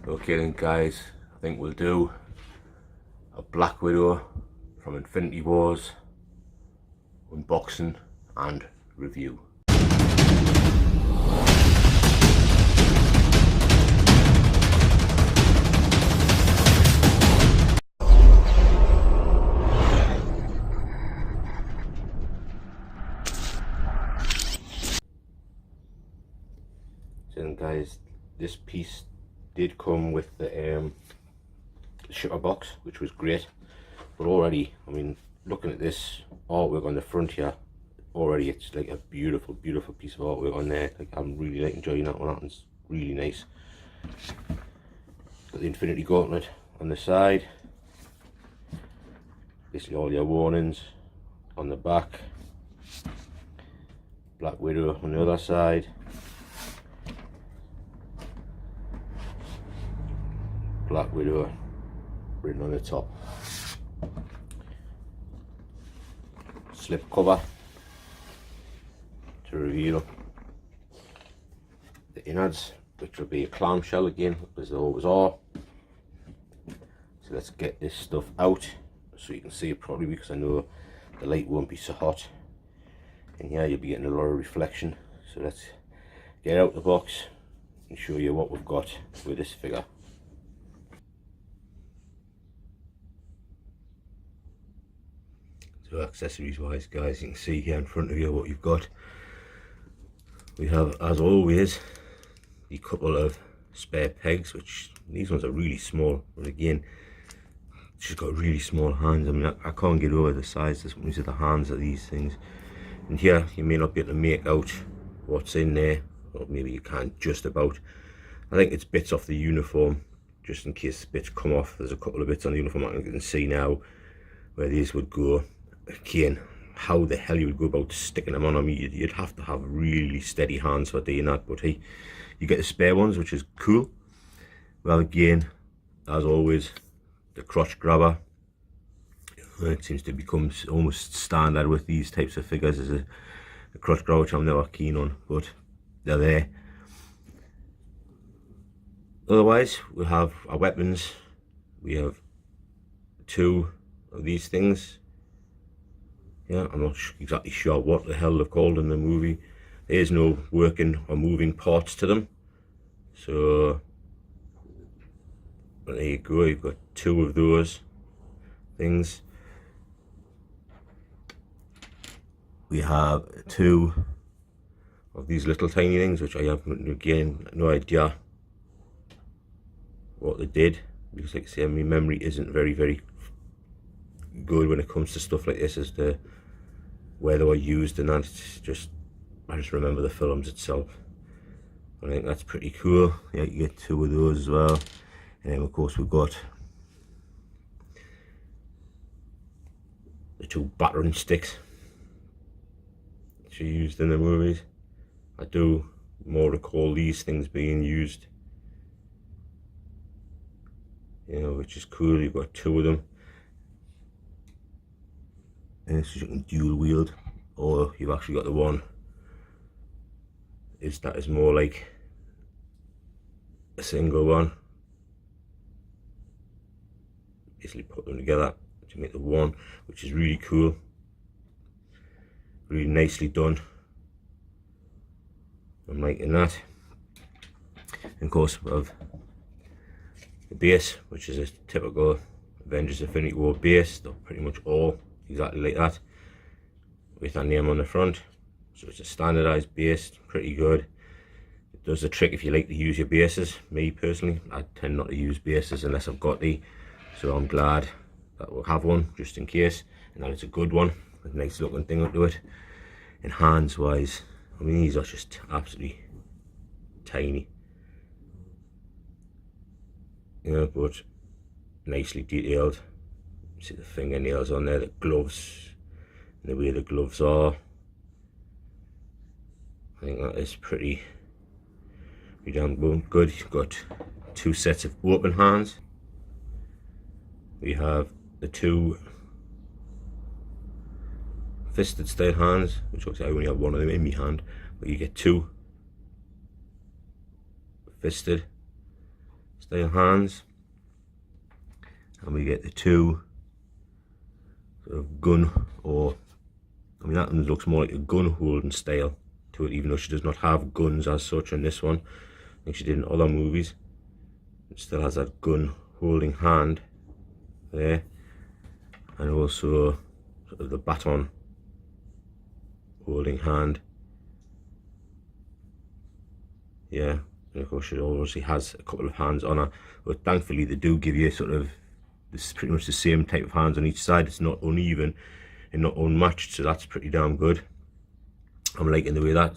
Okay then guys, I think we'll do a Black Widow from Infinity Wars unboxing and review. So then guys, this piece did come with the shipper box, which was great, but already, I mean, looking at this artwork on the front here, already it's like a beautiful piece of artwork on there. Like, I'm really like enjoying that one. It's really nice. Got the Infinity Gauntlet on the side, basically all your warnings on the back. Black Widow on the other side, Black Widow written on the top. Slip cover to reveal the innards, which will be a clamshell again, as they always are. So let's get this stuff out so you can see it properly, because I know the light won't be so hot. And here you'll be getting a lot of reflection. So let's get out the box and show you what we've got with this figure. So accessories wise guys, you can see here in front of you what you've got. We have, as always, a couple of spare pegs, which these ones are really small, but again, she's got really small hands. I mean, I can't get over the size of the hands of these things. And here you may not be able to make out what's in there, or maybe you can't just about. I think it's bits off the uniform, just in case bits come off. There's a couple of bits on the uniform I can see now where these would go. Again, how the hell you would go about sticking them on? I mean, you'd have to have really steady hands for doing that, but hey, you get the spare ones, which is cool. Well, again, as always, the crotch grabber. It seems to become almost standard with these types of figures, as a crotch grabber, which I'm never keen on, but they're there. Otherwise, we have our weapons. We have two of these things. Yeah, I'm not exactly sure what the hell they're called in the movie. There's no working or moving parts to them. So, there you go, you've got two of those things. We have two of these little tiny things, which I have, again, no idea what they did. Because like I say, my memory isn't very good when it comes to stuff like this as to where they were used, and that. It's just, I just remember the films itself. I think that's pretty cool. Yeah, you get two of those as well. And then of course we've got the two battering sticks which are used in the movies. I do more recall these things being used, you know, which is cool. You've got two of them. And so you can dual wield, or you've actually got the one that is more like a single one. Basically put them together to make the one, which is really cool, really nicely done. I'm liking that. And of course we have the base, which is a typical Avengers Infinity War base. They're pretty much all exactly like that, with our name on the front. So it's a standardized base, pretty good. It does the trick if you like to use your bases. Me personally, I tend not to use bases unless I've got the, so I'm glad that we'll have one just in case, and that it's a good one with a nice looking thing onto it. And hands wise, I mean, these are just absolutely tiny, you know, but nicely detailed. See the fingernails on there, the gloves, and the way the gloves are. I think that is pretty damn good. You've got two sets of open hands. We have the two fisted style hands, which obviously I only have one of them in my hand, but you get two fisted style hands, and we get the two sort of gun, or I mean that one looks more like a gun holding style to it, even though she does not have guns as such in this one. I think she did in other movies. It still has that gun holding hand there, and also sort of the baton holding hand. Yeah, and of course she obviously has a couple of hands on her, but thankfully they do give you sort of, this is pretty much the same type of hands on each side. It's not uneven and not unmatched, so that's pretty damn good. I'm liking the way that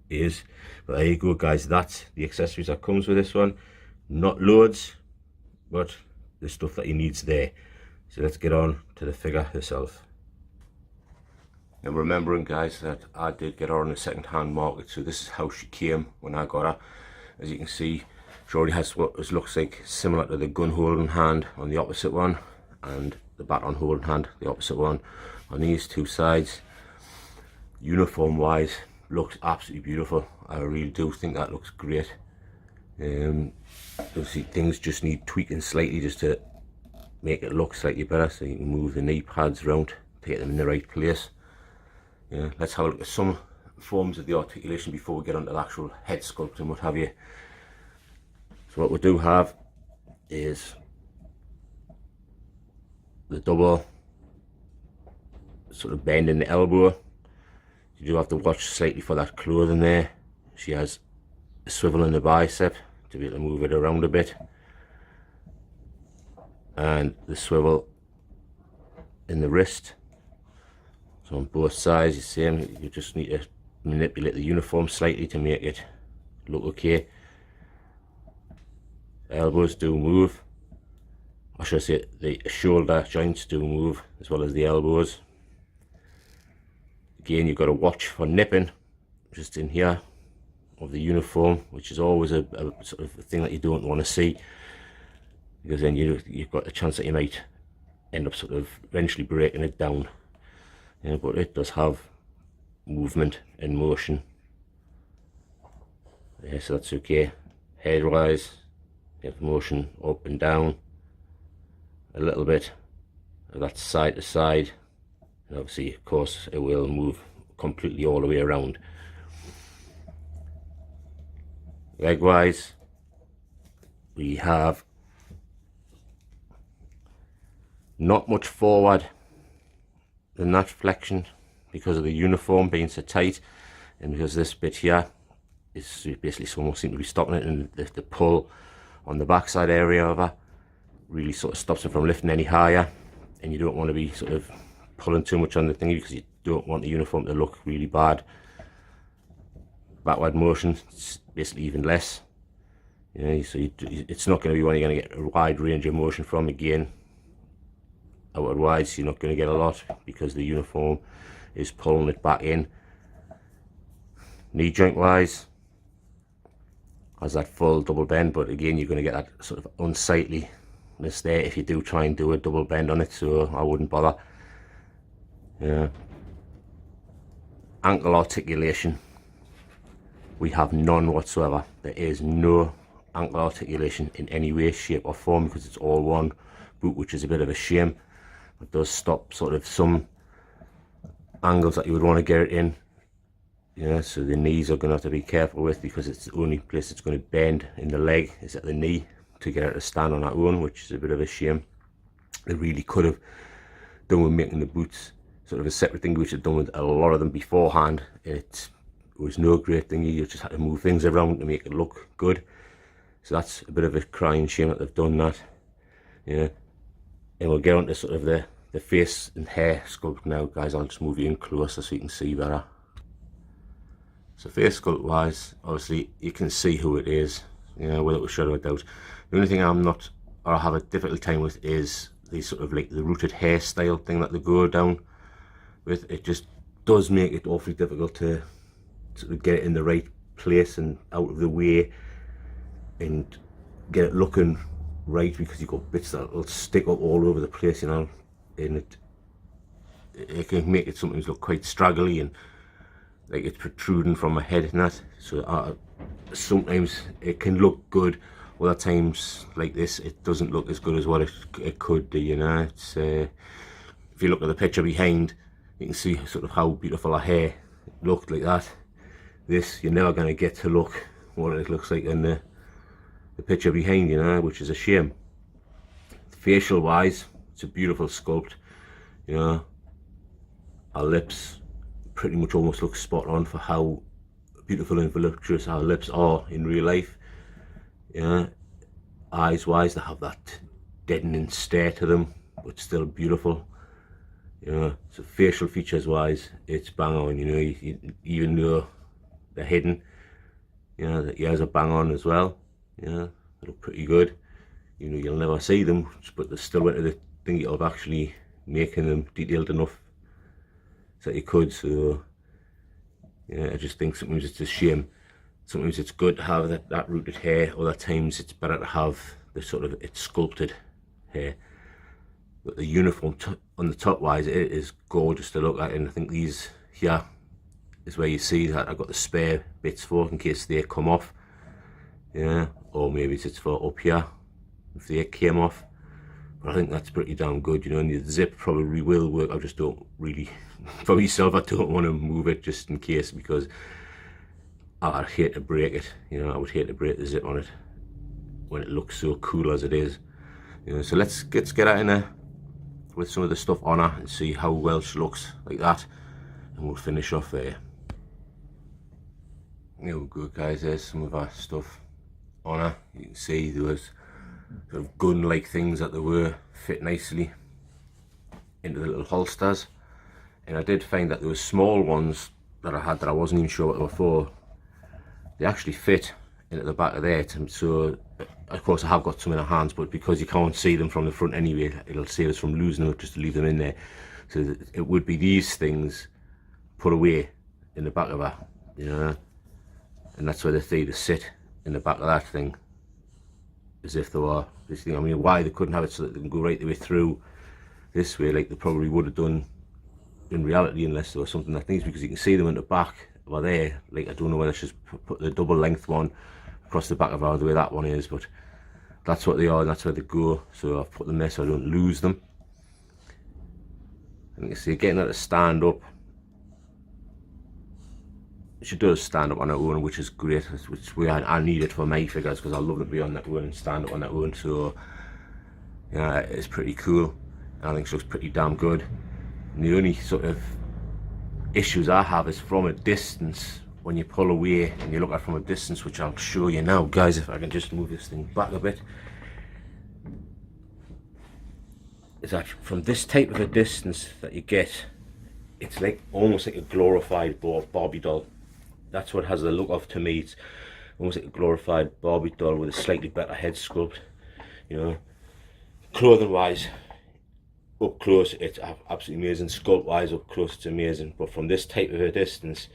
is. But there you go guys, that's the accessories that comes with this one. Not loads, but the stuff that you need's there. So let's get on to the figure herself. And remembering guys that I did get her on the second hand market, so this is how she came when I got her. As you can see, she already has what looks like similar to the gun holding hand on the opposite one, and the baton holding hand, the opposite one, on these two sides. Uniform wise, looks absolutely beautiful. I really do think that looks great. Obviously things just need tweaking slightly just to make it look slightly better, so you can move the knee pads around to get them in the right place. Yeah, let's have a look at some forms of the articulation before we get onto the actual head sculpt and what have you. So what we do have is the double sort of bend in the elbow. You do have to watch slightly for that clothing there. She has a swivel in the bicep to be able to move it around a bit, and the swivel in the wrist. So on both sides, the same. You just need to manipulate the uniform slightly to make it look okay. Elbows do move, or should I say the shoulder joints do move as well as the elbows. Again, you've got to watch for nipping just in here of the uniform, which is always a sort of thing that you don't want to see, because then you've got a chance that you might end up sort of eventually breaking it down. Yeah, but it does have movement and motion. Yeah, so that's okay. Head wise, you have motion up and down a little bit. That's side to side, and obviously of course it will move completely all the way around. Leg wise, we have not much forward than that flexion because of the uniform being so tight, and because this bit here is basically almost seem to be stopping it, and the pull on the backside area of her really sort of stops it from lifting any higher, and you don't want to be sort of pulling too much on the thingy because you don't want the uniform to look really bad. Backward motion, it's basically even less. You know, so it's not going to be one you're going to get a wide range of motion from. Again, outward wise you're not going to get a lot because the uniform is pulling it back in. Knee joint wise has that full double bend, but again you're going to get that sort of unsightliness there if you do try and do a double bend on it, so I wouldn't bother. Yeah. Ankle articulation, we have none whatsoever. There is no ankle articulation in any way, shape or form, because it's all one boot, which is a bit of a shame. It does stop sort of some angles that you would want to get it in. Yeah, so the knees are going to have to be careful with, because it's the only place it's going to bend in the leg is at the knee to get her to stand on her own, which is a bit of a shame. They really could have done with making the boots sort of a separate thing, which they've done with a lot of them beforehand. It was no great thing. You just had to move things around to make it look good. So that's a bit of a crying shame that they've done that. Yeah, and we'll get on to sort of the face and hair sculpt now, guys. I'll just move you in closer so you can see better. So face sculpt wise, obviously you can see who it is, you know, without a shadow of a doubt. The only thing I'm not, or I have a difficult time with, is the sort of like the rooted hairstyle thing that they go down with. It just does make it awfully difficult to sort of get it in the right place and out of the way and get it looking right, because you've got bits that will stick up all over the place, you know, and it can make it sometimes look quite straggly and like it's protruding from my head and that. So sometimes it can look good Other times like this, it doesn't look as good as what it could do, you know. It's if you look at the picture behind, you can see sort of how beautiful her hair looked like that. This, you're never going to get to look what it looks like in the picture behind, you know, which is a shame. Facial wise, it's a beautiful sculpt, you know. Our lips pretty much almost look spot on for how beautiful and voluptuous our lips are in real life. You know, eyes wise, they have that deadening stare to them, but still beautiful. You know, so facial features wise, it's bang on, you know, even though they're hidden, you know, the ears are bang on as well, you know, they look pretty good. You know, you'll never see them, but they still went to the thing of actually making them detailed enough so that you could. So yeah, I just think sometimes it's a shame. Sometimes it's good to have that rooted hair, other times it's better to have the sort of it's sculpted hair. But the uniform on the top wise, it is gorgeous to look at, and I think these here is where you see that I've got the spare bits for in case they come off. Yeah, or maybe it's for up here if they came off. But I think that's pretty damn good, you know, and the zip probably will work. I just don't really, for myself, I don't want to move it just in case, because I'd hate to break it, you know. I would hate to break the zip on it when it looks so cool as it is, you know. So let's get out in there with some of the stuff on her and see how well she looks like that, and we'll finish off there. There we go, guys. There's some of our stuff on her. You can see there was sort of gun-like things that they were fit nicely into the little holsters, and I did find that there were small ones that I had that I wasn't even sure what they were for. They actually fit into the back of there, so of course I have got some in our hands, but because you can't see them from the front anyway, it'll save us from losing them just to leave them in there. So it would be these things put away in the back of her, you know, and that's where they sit in the back of that thing, as if they were this thing. I mean, why they couldn't have it so that they can go right the way through this way like they probably would have done in reality, unless there was something that needs, because you can see them in the back over there. Like, I don't know whether she's put the double length one across the back of her the way that one is, but that's what they are and that's where they go. So I've put them there so I don't lose them. And you can see getting her to stand up. She does stand up on her own, which is great, which way I need it for my figures, because I love to be on that own and stand up on that own. So yeah, it's pretty cool. I think she looks pretty damn good. And the only sort of issues I have is from a distance, when you pull away and you look at it from a distance, which I'll show you now, guys, if I can just move this thing back a bit. Is that from this type of a distance that you get, it's like almost like a glorified Barbie doll. That's what it has the look of to me. It's almost like a glorified Barbie doll with a slightly better head sculpt, you know. Clothing wise, up close it's absolutely amazing. Sculpt wise, up close it's amazing, but from this type of a distance,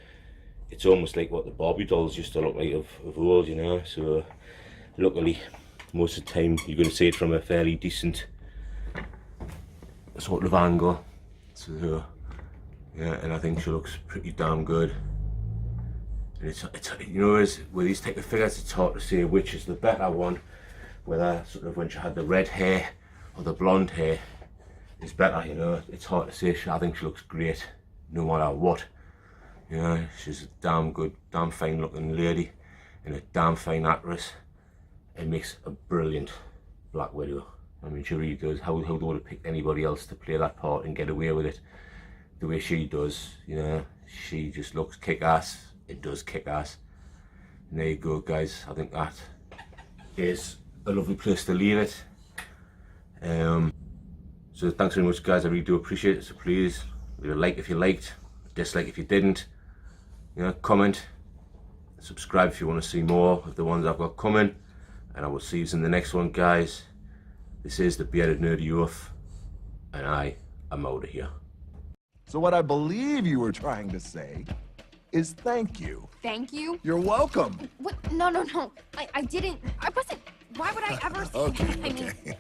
it's almost like what the Barbie dolls used to look like of old, you know. So luckily most of the time you're going to see it from a fairly decent sort of angle. So yeah, and I think she looks pretty damn good. And it's you know, as with these type of figures, it's hard to say which is the better one, whether sort of when she had the red hair or the blonde hair is better, you know. It's hard to say. I think she looks great no matter what, you know. She's a damn good, damn fine looking lady and a damn fine actress, and makes a brilliant Black Widow. I mean, she really does. How they would have picked anybody else to play that part and get away with it the way she does, you know. She just looks kick-ass. It does kick-ass. And there you go, guys. I think that is a lovely place to leave it. So thanks very much, guys. I really do appreciate it. So please leave a like if you liked, dislike if you didn't, you know, comment, subscribe if you want to see more of the ones I've got coming, and I will see you in the next one, guys. This is the Bearded Nerdy Oaf, and I am out of here. So what I believe you were trying to say is thank you. Thank you? You're welcome. What? No. I didn't. I wasn't. Why would I ever say that? I mean, Okay.